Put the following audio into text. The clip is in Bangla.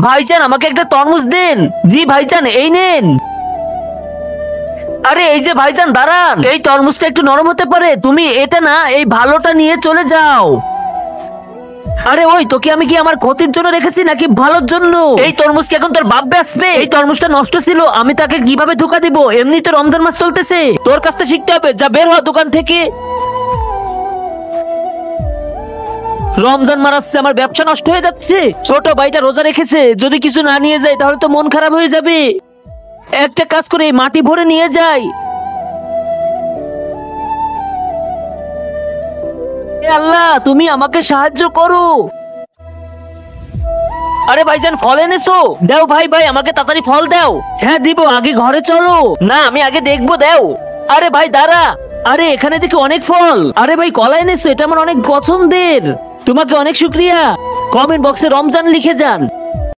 ভাইজান আমাকে একটা তরমুজ দিন। জি ভাইজান এই নেন। আরে এই যে ভাইজান দাঁড়ান, এই তরমুজটা একটু নরম হতে পারে, তুমি এটা না এই ভালোটা নিয়ে চলে যাও। আরে ওই তোকে আমি কি আমার ক্ষতির জন্য রেখেছি নাকি ভালোর জন্য? এই তরমুজ কি এখন তোর বাপ বেচবে? এই তরমুজটা নষ্ট ছিল, আমি তাকে কিভাবে ধোকা দিব? এমনি তো রমজান মাস চলতেছে, তোর কাছ থেকে শিখতে হবে। যা বের হ দোকান থেকে। রমজান মারাচ্ছে, আমার ব্যবসা নষ্ট হয়ে যাচ্ছে। ছোট ভাইটা রোজা রেখেছে, যদি কিছু না নিয়ে যায় তাহলে তো মন খারাপ হয়ে যাবে। একটা কাজ করে এই মাটি ভরে নিয়ে যাই। হে আল্লাহ তুমি আমাকে সাহায্য করো। আরে ভাইজান ফল এনেছো? দাও ভাই, ভাই আমাকে তাড়াতাড়ি ফল দাও। হ্যাঁ দিব, আগে ঘরে চলো। না আমি আগে দেখবো, দাও। আরে ভাই দাঁড়া। আরে এখানে দেখি অনেক ফল। আরে ভাই কলা এনেছো, এটা আমার অনেক পছন্দের। তোমাকে অনেক শুক্রিয়া। কমেন্ট বক্সে রমজান লিখে যান।